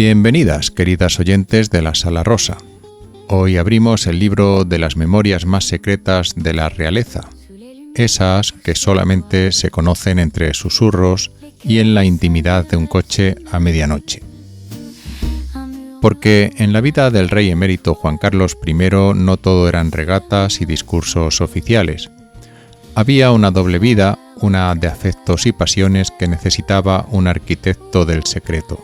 Bienvenidas, queridas oyentes de la Sala Rosa. Hoy abrimos el libro de las memorias más secretas de la realeza, esas que solamente se conocen entre susurros y en la intimidad de un coche a medianoche. Porque en la vida del rey emérito Juan Carlos I no todo eran regatas y discursos oficiales. Había una doble vida, una de afectos y pasiones que necesitaba un arquitecto del secreto.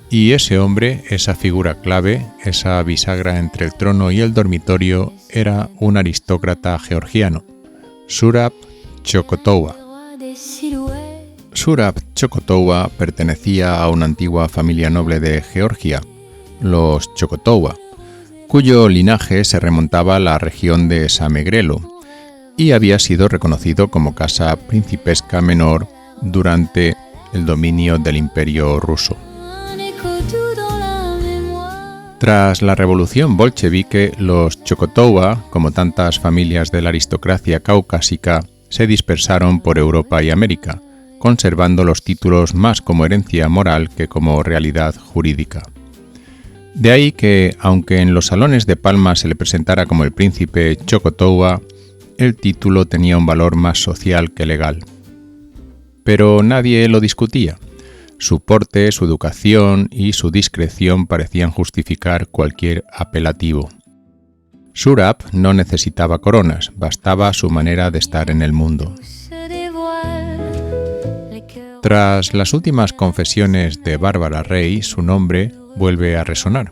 Y ese hombre, esa figura clave, esa bisagra entre el trono y el dormitorio, era un aristócrata georgiano, Zurab Chokotouba. Zurab Chokotouba pertenecía a una antigua familia noble de Georgia, los Chokotouba, cuyo linaje se remontaba a la región de Samegrelo y había sido reconocido como casa principesca menor durante el dominio del Imperio ruso. Tras la revolución bolchevique, los Chokotouba, como tantas familias de la aristocracia caucásica, se dispersaron por Europa y América, conservando los títulos más como herencia moral que como realidad jurídica. De ahí que, aunque en los salones de Palma se le presentara como el príncipe Chokotouba, el título tenía un valor más social que legal. Pero nadie lo discutía. Su porte, su educación y su discreción parecían justificar cualquier apelativo. Zurab no necesitaba coronas, bastaba su manera de estar en el mundo. Tras las últimas confesiones de Bárbara Rey, su nombre vuelve a resonar.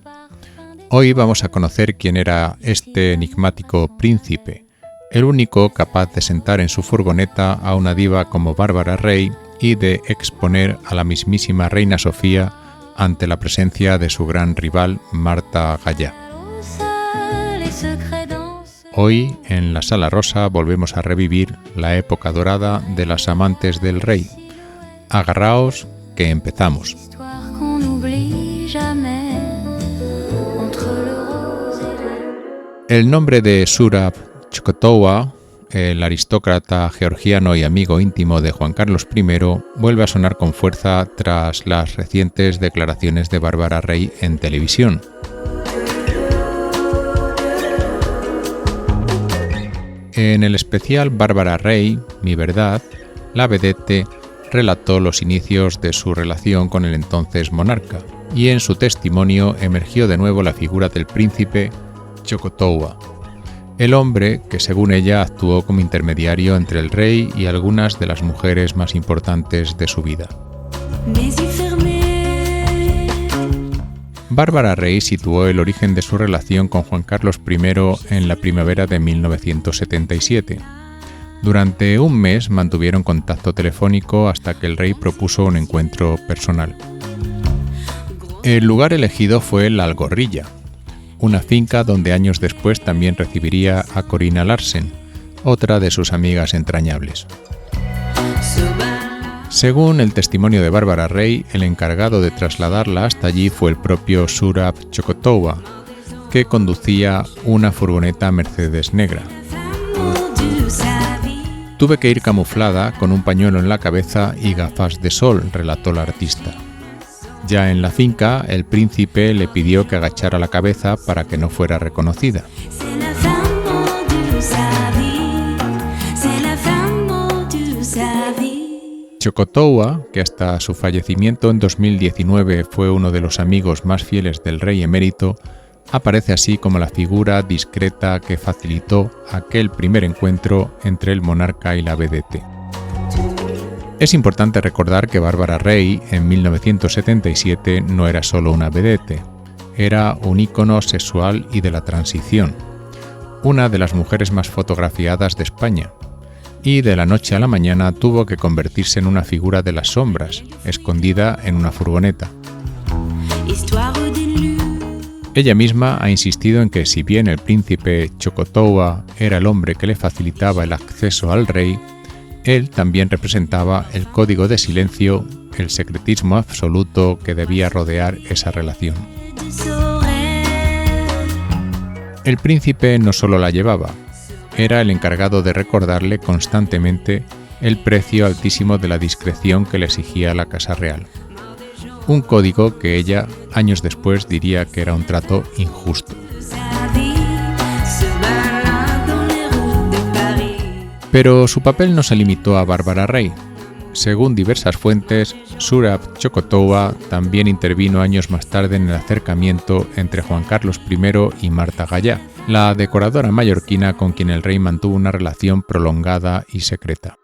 Hoy vamos a conocer quién era este enigmático príncipe, el único capaz de sentar en su furgoneta a una diva como Bárbara Rey y de exponer a la mismísima reina Sofía ante la presencia de su gran rival Marta Gallá. Hoy, en la Sala Rosa, volvemos a revivir la época dorada de las amantes del rey. Agarraos, que empezamos. El nombre de Zurab Chokotouba, el aristócrata georgiano y amigo íntimo de Juan Carlos I, vuelve a sonar con fuerza tras las recientes declaraciones de Bárbara Rey en televisión. En el especial Bárbara Rey, Mi Verdad, la vedette relató los inicios de su relación con el entonces monarca, y en su testimonio emergió de nuevo la figura del príncipe Chokotouba, el hombre que según ella actuó como intermediario entre el rey y algunas de las mujeres más importantes de su vida. Bárbara Rey situó el origen de su relación con Juan Carlos I en la primavera de 1977. Durante un mes mantuvieron contacto telefónico hasta que el rey propuso un encuentro personal. El lugar elegido fue La Algorrilla, una finca donde años después también recibiría a Corina Larsen, otra de sus amigas entrañables. Según el testimonio de Bárbara Rey, el encargado de trasladarla hasta allí fue el propio Zurab Chokotouba, que conducía una furgoneta Mercedes negra. Tuve que ir camuflada con un pañuelo en la cabeza y gafas de sol, relató la artista. Ya en la finca, el príncipe le pidió que agachara la cabeza para que no fuera reconocida. Chokotouba, que hasta su fallecimiento en 2019 fue uno de los amigos más fieles del rey emérito, aparece así como la figura discreta que facilitó aquel primer encuentro entre el monarca y la vedette. Es importante recordar que Bárbara Rey, en 1977, no era solo una vedette, era un ícono sexual y de la transición, una de las mujeres más fotografiadas de España, y de la noche a la mañana tuvo que convertirse en una figura de las sombras, escondida en una furgoneta. Ella misma ha insistido en que si bien el príncipe Chokotouba era el hombre que le facilitaba el acceso al rey, él también representaba el código de silencio, el secretismo absoluto que debía rodear esa relación. El príncipe no solo la llevaba, era el encargado de recordarle constantemente el precio altísimo de la discreción que le exigía la Casa Real. un código que ella años después diría que era un trato injusto. Pero su papel no se limitó a Bárbara Rey. Según diversas fuentes, Zurab Chocotova también intervino años más tarde en el acercamiento entre Juan Carlos I y Marta Gallá, la decoradora mallorquina con quien el rey mantuvo una relación prolongada y secreta.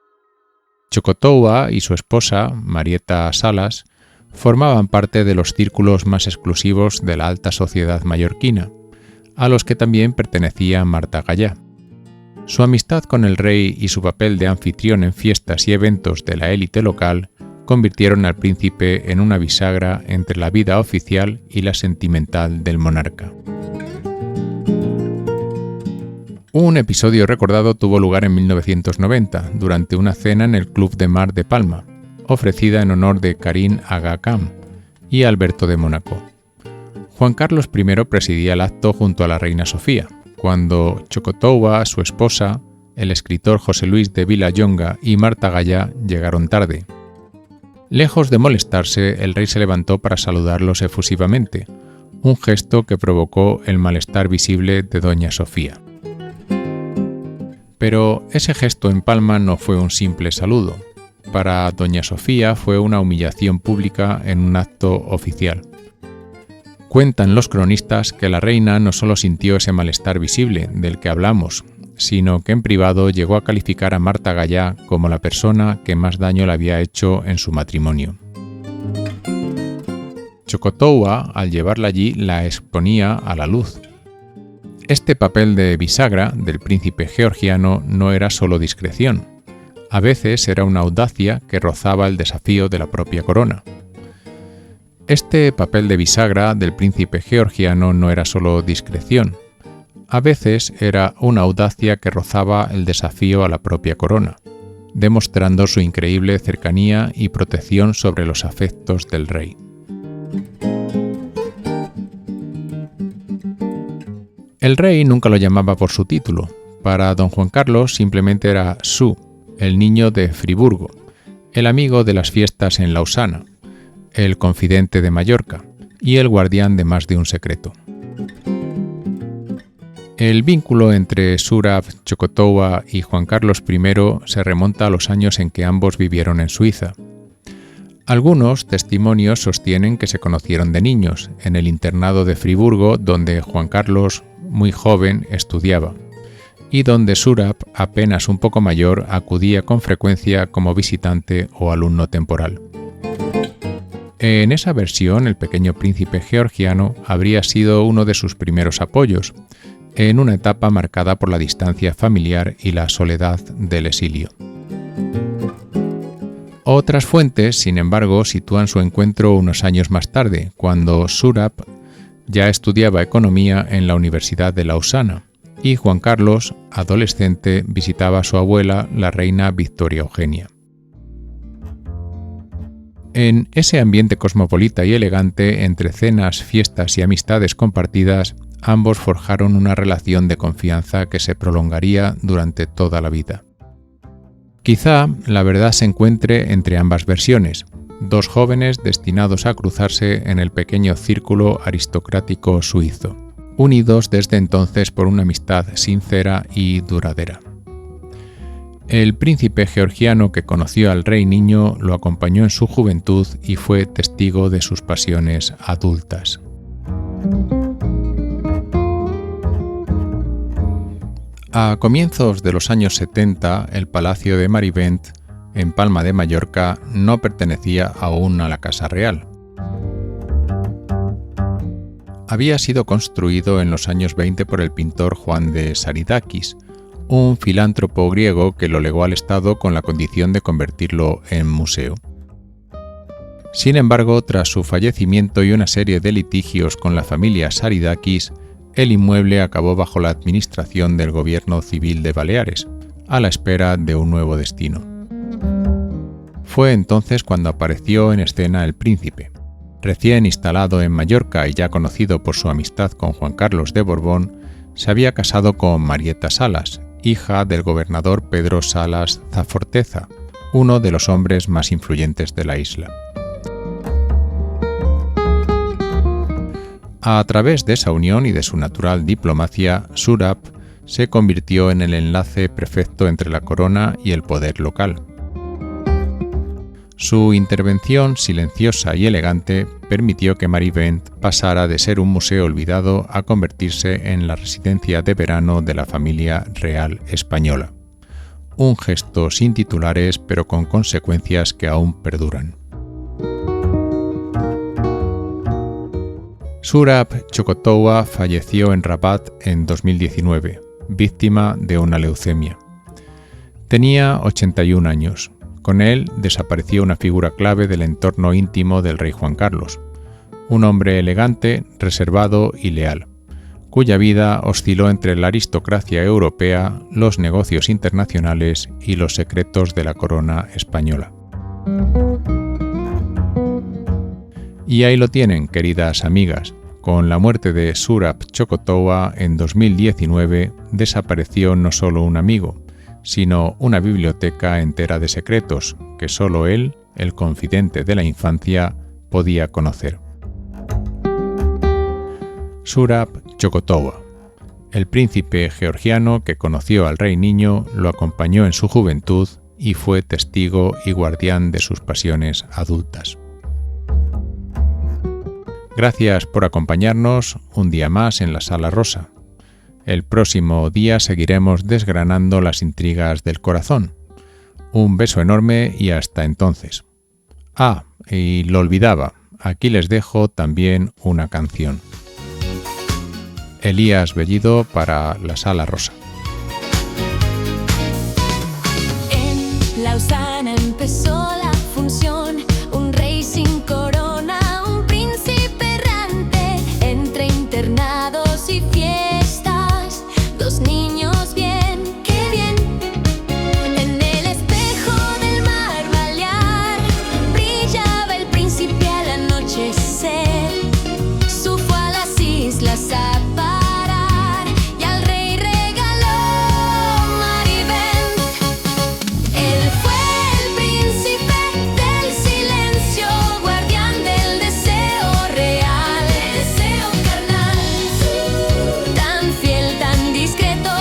Chocotova y su esposa, Marieta Salas, formaban parte de los círculos más exclusivos de la alta sociedad mallorquina, a los que también pertenecía Marta Gallá. Su amistad con el rey y su papel de anfitrión en fiestas y eventos de la élite local convirtieron al príncipe en una bisagra entre la vida oficial y la sentimental del monarca. Un episodio recordado tuvo lugar en 1990, durante una cena en el Club de Mar de Palma, ofrecida en honor de Karim Aga Khan y Alberto de Mónaco. Juan Carlos I presidía el acto junto a la reina Sofía, cuando Chocotova, su esposa, el escritor José Luis de Vilallonga y Marta Gallá llegaron tarde. Lejos de molestarse, el rey se levantó para saludarlos efusivamente, un gesto que provocó el malestar visible de doña Sofía. Pero ese gesto en Palma no fue un simple saludo. Para doña Sofía fue una humillación pública en un acto oficial. Cuentan los cronistas que la reina no solo sintió ese malestar visible del que hablamos, sino que en privado llegó a calificar a Marta Gallá como la persona que más daño le había hecho en su matrimonio. Chocotova, al llevarla allí, la exponía a la luz. Este papel de bisagra del príncipe georgiano no era solo discreción, a veces era una audacia que rozaba el desafío de la propia corona. Este papel de bisagra del príncipe georgiano no era solo discreción, a veces era una audacia que rozaba el desafío a la propia corona, demostrando su increíble cercanía y protección sobre los afectos del rey. El rey nunca lo llamaba por su título. Para don Juan Carlos simplemente era Su, el niño de Friburgo, el amigo de las fiestas en Lausana, el confidente de Mallorca y el guardián de más de un secreto. El vínculo entre Zurab Chocotova y Juan Carlos I se remonta a los años en que ambos vivieron en Suiza. Algunos testimonios sostienen que se conocieron de niños, en el internado de Friburgo donde Juan Carlos, muy joven, estudiaba, y donde Zurab, apenas un poco mayor, acudía con frecuencia como visitante o alumno temporal. En esa versión, el pequeño príncipe georgiano habría sido uno de sus primeros apoyos, en una etapa marcada por la distancia familiar y la soledad del exilio. Otras fuentes, sin embargo, sitúan su encuentro unos años más tarde, cuando Zurab ya estudiaba economía en la Universidad de Lausana, y Juan Carlos, adolescente, visitaba a su abuela, la reina Victoria Eugenia. En ese ambiente cosmopolita y elegante, entre cenas, fiestas y amistades compartidas, ambos forjaron una relación de confianza que se prolongaría durante toda la vida. Quizá la verdad se encuentre entre ambas versiones, dos jóvenes destinados a cruzarse en el pequeño círculo aristocrático suizo, unidos desde entonces por una amistad sincera y duradera. El príncipe georgiano que conoció al rey niño lo acompañó en su juventud y fue testigo de sus pasiones adultas. A comienzos de los años 70, el Palacio de Marivent, en Palma de Mallorca, no pertenecía aún a la Casa Real. Había sido construido en los años 20 por el pintor Juan de Saridakis, un filántropo griego que lo legó al Estado con la condición de convertirlo en museo. Sin embargo, tras su fallecimiento y una serie de litigios con la familia Saridakis, el inmueble acabó bajo la administración del Gobierno Civil de Baleares, a la espera de un nuevo destino. Fue entonces cuando apareció en escena el príncipe. Recién instalado en Mallorca y ya conocido por su amistad con Juan Carlos de Borbón, se había casado con Marieta Salas, hija del gobernador Pedro Salas Zaforteza, uno de los hombres más influyentes de la isla. A través de esa unión y de su natural diplomacia, Surab se convirtió en el enlace perfecto entre la corona y el poder local. Su intervención silenciosa y elegante permitió que Marivent pasara de ser un museo olvidado a convertirse en la residencia de verano de la familia real española. Un gesto sin titulares, pero con consecuencias que aún perduran. Surab Chocotowa falleció en Rabat en 2019, víctima de una leucemia. Tenía 81 años. Con él desapareció una figura clave del entorno íntimo del rey Juan Carlos, un hombre elegante, reservado y leal, cuya vida osciló entre la aristocracia europea, los negocios internacionales y los secretos de la corona española. Y ahí lo tienen, queridas amigas. Con la muerte de Surab Chocotowa en 2019 desapareció no solo un amigo, sino una biblioteca entera de secretos que solo él, el confidente de la infancia, podía conocer. Surab Chocotowa, el príncipe georgiano que conoció al rey niño, lo acompañó en su juventud y fue testigo y guardián de sus pasiones adultas. Gracias por acompañarnos un día más en la Sala Rosa. El próximo día seguiremos desgranando las intrigas del corazón. Un beso enorme y hasta entonces. Ah, y lo olvidaba, aquí les dejo también una canción. Elías Bellido para la Sala Rosa. En Lausana empezó la función, un rey sin corona, un príncipe errante, entre internados y fiestas, dos niños bien, qué bien. En el espejo del mar Balear brillaba el príncipe al anochecer, su fue a las islas a parar y al rey regaló Marivent. Él fue el príncipe del silencio, guardián del deseo real, deseo carnal, tan fiel, tan discreto,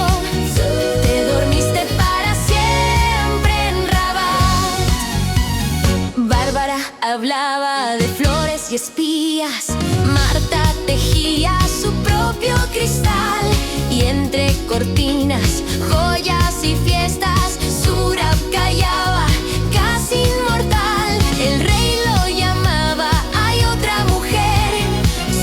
te dormiste para siempre en Rabat. Bárbara hablaba de flores y espías, Marta tejía su propio cristal, y entre cortinas, joyas y fiestas, Surab callaba, casi inmortal. El rey lo llamaba, hay otra mujer,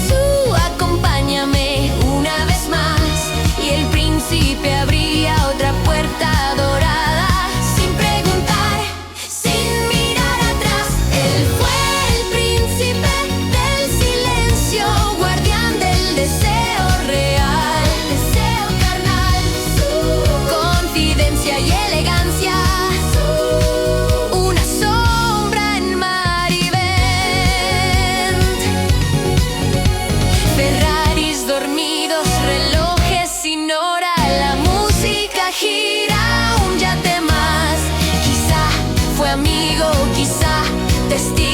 su acompáñame una vez más, y el príncipe abría otra puerta dorada, sin preguntar, sin mirar atrás. Él fue el príncipe del silencio, guardián del deseo real, deseo carnal, confidencia y elegancia, una sombra en Marivent. Ferraris dormidos, relojes sin hora, la música gira, un yate más. Quizá fue amigo, quizá testigo.